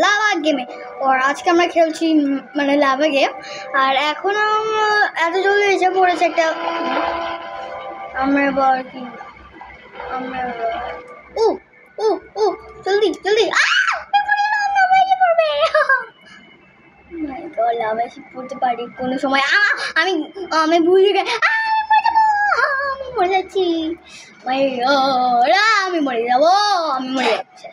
Lava গেমে। আর আজকে আমরা খেলছি মানে লাভা গেম। আর এখন এত জলদি এসে পড়েছে একটা আমরা এবার কি আমরা ও ও ও জলদি জলদি লাভা এসে পড়তে পারি কোনো সময়। আমি আমি ভুলে গেছি, আমি মরে যাচ্ছি, আমি মরে যাবো, আমি মরে যাচ্ছি।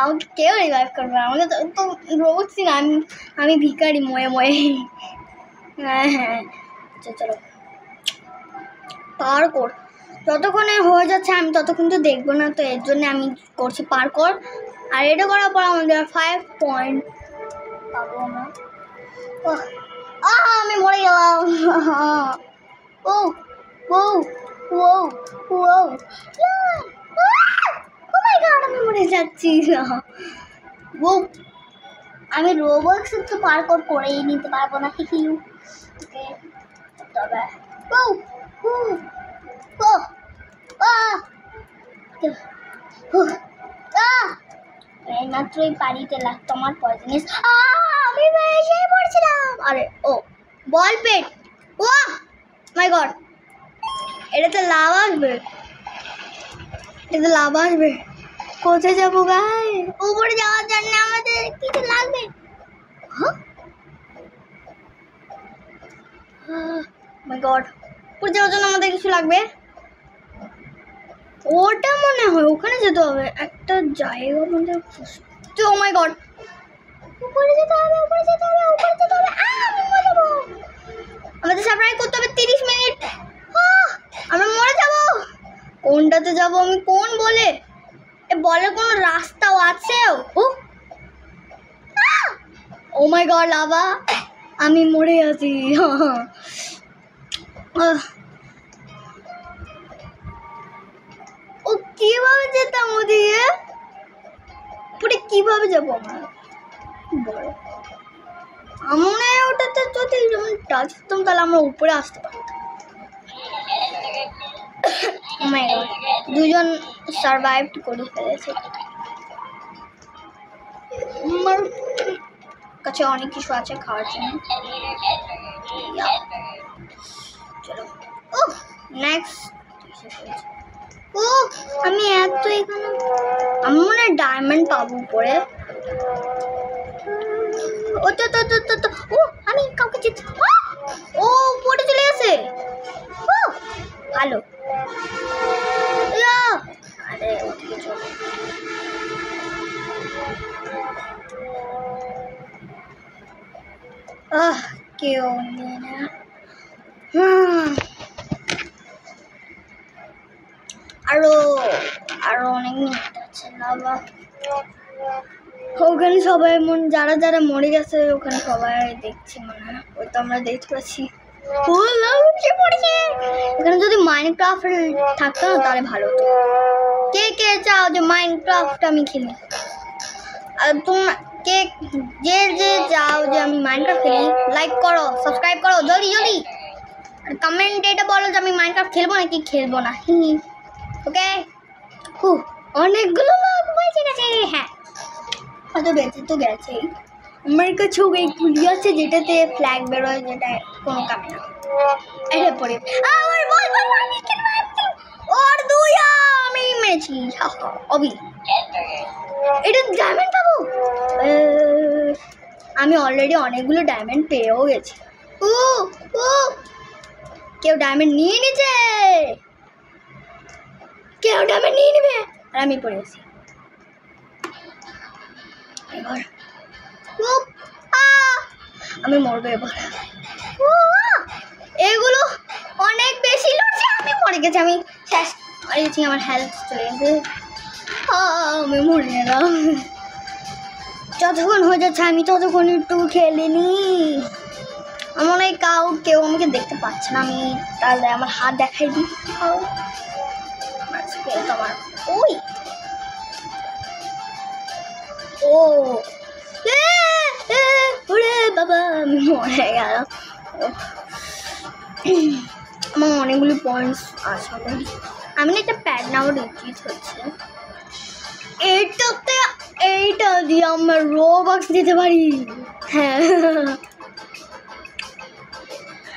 আমাকে কেউ রিভাইভ করবে, আমাকে তো রোবটস না, আমি ভিখারি ময়ে ময়ে। হ্যাঁ হ্যাঁ চলো পার কর, যতক্ষণে হয়ে যাচ্ছে আমি ততক্ষণ তো দেখবো না, তো এর জন্য আমি করছি পার কর। আর এটা করার পর আমাদের 5 পয়েন্ট পাবো না। আমি মরে গেলাম। ও ও ও ও আমি মরে যাচ্ছি। আমি রোবক্স তো পার করেই নিতে পারবো না। তবে এইমাত্রই পানিতে লাগতো আমার পয়জনিস, আমি এসে পড়ছিলাম। আরে ও বল পেট, ও মাই গড, এটাতে লাভ আসবে, এটাতে লাভ আসবে। কোথায় যাবো গাই? উপরে যাওয়ার জন্য আমাদের কিছু লাগবে। মাই গড, উপরে যাওয়ার জন্য আমাদের কিছু লাগবে। ওটা মনে হয় ওখানে যেতে হবে, একটা জায়গা আমাদের খুঁজতে। ও মাই গড, উপরে যেতে হবে, উপরে যেতে হবে, উপরে যেতে হবে। আমি মরে যাবো, আমাদের সাবস্ক্রাইব করতে হবে 30 মিনিট। আমরা মরে যাবো। কোনটাতে যাবো আমি, কোন বলে বলে কোনো রাস্তাও আছে? ও মাই গড লাভা, আমি মরে আছি। ও কিভাবে যেতাম ওদিকে, পুরো কিভাবে যাবো আমরা বলো? আমরা ওটাতে যদি টাচ করতাম তাহলে আমরা উপরে আসতে পারতাম। দুজন সারভাইভ করে ফেলেছে। আমার কাছে অনেক কিছু আছে খাওয়ার জন্য। চলো ও নেক্সট। ও আমি এত এখানে, আমি মনে হয় ডায়মন্ড পাবো উপরে। ও তো তো তো তো তো ও আমি কাউকে চিনছি। ও উপরে চলে গেছে, ভালো। আরে ওদিকে চলো, কেউ নেই না। আরো আরো অনেক মিনিট আছে। লাভা ওখানে সবাই যারা যারা মরে গেছে ওখানে সবাই দেখছি, মানে ওই তো আমরা দেখতে পাচ্ছি। এখানে যদি মাইনক্রাফট থাকতো না তাহলে ভালো হতো। কে কে চাও যে মাইনক্রাফট আমি খেলি? আর তোমরা কে যে যে চাও যে আমি মাইনক্রাফট খেলি, লাইক করো, সাবস্ক্রাইব করো জলদি জলদি। আর কমেন্টে এটা বলো যে আমি মাইনক্রাফট খেলবো নাকি খেলবো না। ওকে অনেকগুলো লোক বেঁচে গেছে। হ্যাঁ হয়তো বেঁচে তো গেছেই। আমার কাছেও এই গুলি আছে যেটাতে ফ্ল্যাগ বেরোয়, যেটা কোনো কামে না। এটা পড়ে আমার বল ওর দুই আমি মেরেছি। অবি এটা ডায়মন্ড পাবো। আমি অলরেডি অনেকগুলো ডায়মন্ড পেয়েও গেছি। কেউ ডায়মন্ড নিয়ে নিচ্ছে, কেউ ডায়মন্ড নিয়ে নেবে, আর আমি পড়ে গেছি। এবার আমি মরবো এবার। এগুলো অনেক বেশি লড়ছে, আমি মরে গেছি, আমি শেষ হয়ে গেছি, আমার হেলথ চলে গেছে, আমি মরে গেলাম। যতক্ষণ হয়ে যাচ্ছে আমি ততক্ষণ একটু খেলে নি। আমার এই কেউ আমাকে দেখতে পাচ্ছে না, আমি তাহলে আমার হাত দেখাই দিই। তোমার ওই ও বাবা আমি মরে গেলাম। আমার অনেকগুলি পয়েন্টস আসলে আমি না একটা প্যাড নাও উচিত হচ্ছে। এইটা দিয়ে আমরা রোবক্স দিতে পারি। হ্যাঁ,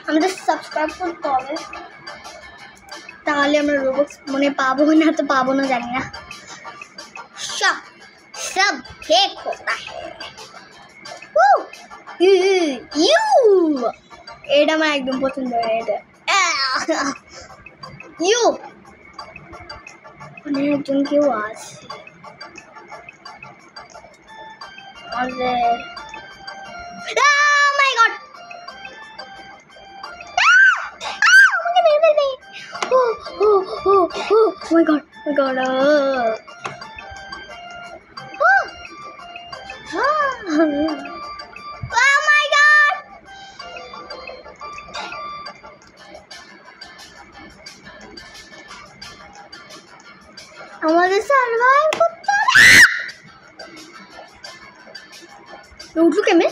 আমাদের সাবস্ক্রাইব করতে হবে, তাহলে আমরা রোবক্স মনে পাবো না, তো পাবো না জানি না। সব ঠিক होता है। এটা আমার একদম পছন্দ হয়। এটা ইউ মানে একজন কেউ আছে আমাদের। Oh my god! Oh my god! Oh my god! Oh my god! আমাদের সার্ভাইভ করতে হবে। উঠলো কেমন?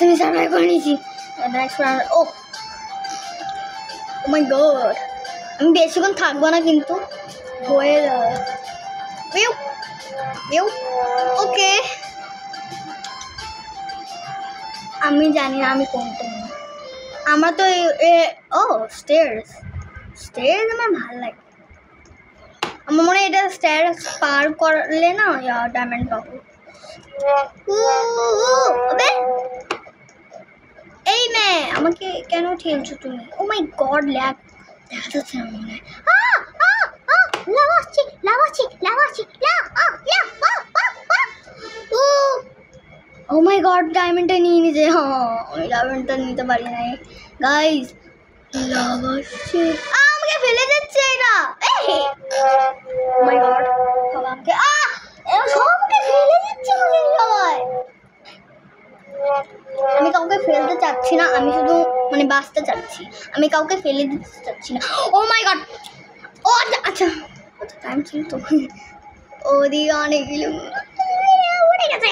আমি সার্ভাইভ করে নিয়েছি। ও মাই গড, আমি বেশিক্ষণ থাকবো না কিন্তু হয়ে যাবে। ওকে, আমি জানি না আমি কোনটা নেব। আমার তো ও স্টেয়ার্স আমার ভালো লাগে। আমার মনে হয় এটা স্টেয়ার্স পার করলে না ডায়মন্ড পাবো। এই মেয়ে আমাকে কেন ঠেলছো তুমি? ও মাই গড, ল্যাগ দেখা যাচ্ছে না মনে হয়। ও মাই গড, ডায়মন্ডটা নিয়ে নিয়েছে। আমি ডায়মন্ডটা নিতে পারি নাই গাইস। লাভ আসছে, আমাকে ফেলে যাচ্ছে এটা। ও মাই গড, আমাকে সবাইকে ফেলে দিচ্ছে সবাই। আমি কাউকে ফেলতে চাচ্ছি না, আমি শুধু মানে বাঁচতে চাচ্ছি, আমি কাউকে ফেলে দিতে চাচ্ছি না। ও মাই গড, ও আচ্ছা টাইম ছিল তো। ওদিকে অনেকগুলো উড়ে গেছে।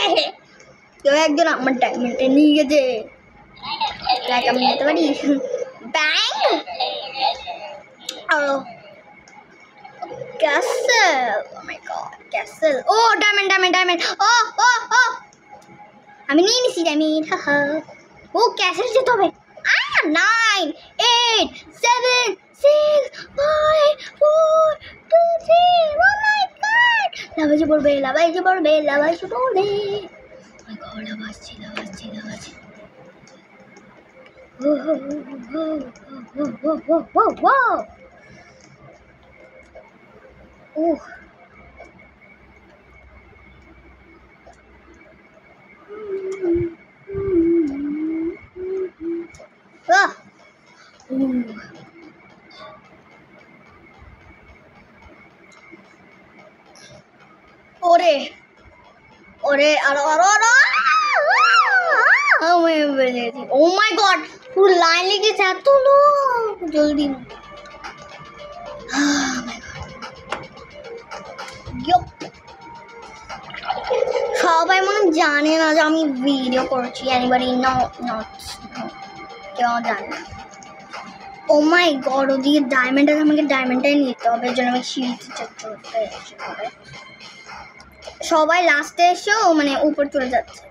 কেউ একজন আমার ডায়মন্ডটা নিয়ে গেছে। আমি নিতে পারি। ব্যাং ক্যাসেল। ও মাই গড, ক্যাসেল। ও ডায়মন্ড। ও আমি নিয়ে নিছি ডায়মন্ড। ও ক্যাসেল যেতে হবে। 9 8 7 6 5 4 2 3। ও মাই গড, লাভাইছে পড়বে। ও মাই গড, লাভাইছে। ওরে আরো ও মাই গড, পুরো লাইন লেগেছে এত লোক। জলদি সবাই মনে জানে না যে আমি ভিডিও করছি। এনিবডি নট কেউ জানে না। ও মাই গড, ওদিকে ডায়মন্ড আছে, আমাকে ডায়মন্ডটাই নিতে হবে। এর জন্য আমি সিঁড়িতে চড়তে হবে। সবাই লাস্টে এসেও মানে উপর চলে যাচ্ছে।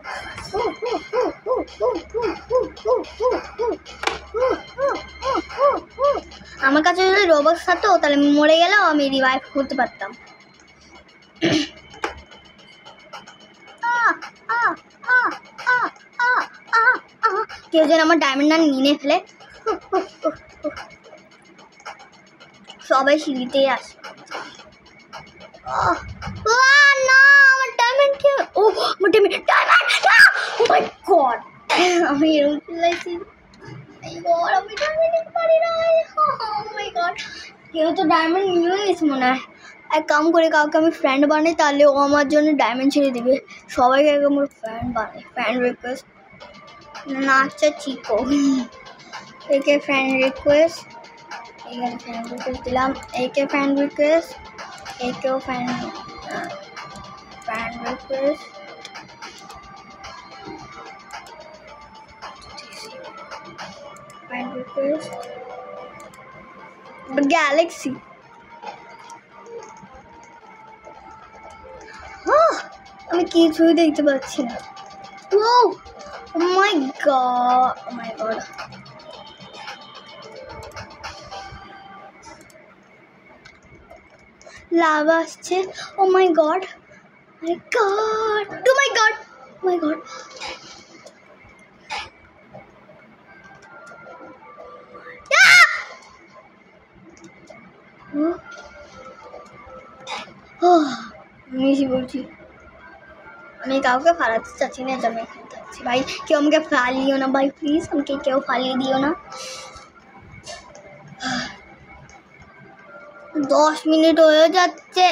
আমার কাছে যদি রোবক্স থাকতো তাহলে মরে গেলেও আমি রিভাইভ করতে পারতাম। কেউ যেন আমার ডায়মন্ডটা নিয়ে ফেলে। সবাই সিঁড়িতেই আসে। না, আমার ডায়মন্ড কে। ও আমার ডায়মন্ড। ও মাই গড, আমি এরকম ফেলাইছি। আমি ডায়মন্ড নিতে পারি না। ও মাই গড, কেউ তো ডায়মন্ড নিয়ে নিয়েছে মনে হয়। এক কাম করে কাউকে আমি ফ্রেন্ড বানাই, তাহলে ও আমার জন্য ডায়মন্ড ছেড়ে দেবে। সবাইকে আমার ফ্রেন্ড বানাই। ফ্রেন্ড রিকোয়েস্ট না, আচ্ছা চিকো একে ফ্রেন্ড রিকোয়েস্ট। এখানে ফ্রেন্ড রিকোয়েস্ট দিলাম। একে ফ্রেন্ড রিকোয়েস্ট, একেও friend request. friend request. But Galaxy. আমি কিছুই দেখতে পাচ্ছি না। Wow! Oh my god! Oh my god! Lava আসছে। Oh my god! My god! Oh my god! Oh my god! আমি বলছি আমি কাউকে ফালাতে চাচ্ছি না, যে আমি এখানে থাকছি। ভাই কেউ আমাকে ফালিও না ভাই, প্লিজ আমাকে কেউ ফালিয়ে দিও না। 10 মিনিট হয়ে যাচ্ছে,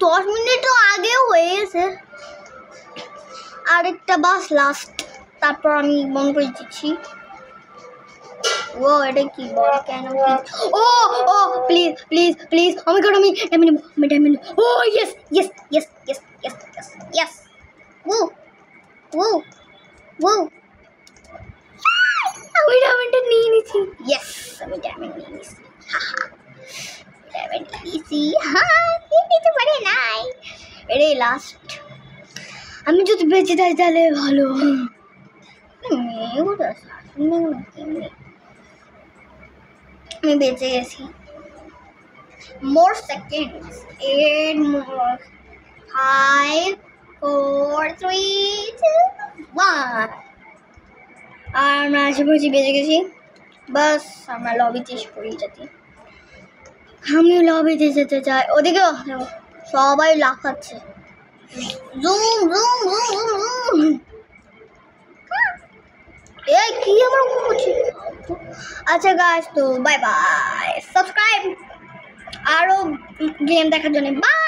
10 মিনিটও আগেও হয়ে গেছে। আরেকটা বাস লাস্ট, তারপর আমি মন করে দিচ্ছি। ও এটা কি বল কেন? ও ও প্লিজ প্লিজ প্লিজ আমি গড, আমি ডায়মন্ড। ও yes yes yes yes yes yes yes. ও ও ও আমি ডায়মন্ডটা নিয়ে নিয়েছি। ইয়েস আমি ডায়মন্ড নিয়ে নিয়েছি। ডায়মন্ড নিয়েছি। হ্যাঁ নিতে পারে নাই। এটাই লাস্ট। আমি যদি বেঁচে যাই তাহলে ভালো। আমি বেঁচে গেছি। মোর সেকেন্ডস 8 মোর 5 4 3 2 1 আর আমরা আশেপাশে বেঁচে গেছি। বাস আমরা লবিতে এসে পড়ি যেতে। আমিও লবিতে যেতে চাই। ওদিকেও সবাই লাফাচ্ছে। Zoom zoom zoom zoom. এই কি আমার করছি? আচ্ছা গাইস, তো বাই বাই, সাবস্ক্রাইব আরো গেম দেখার জন্য। বাই।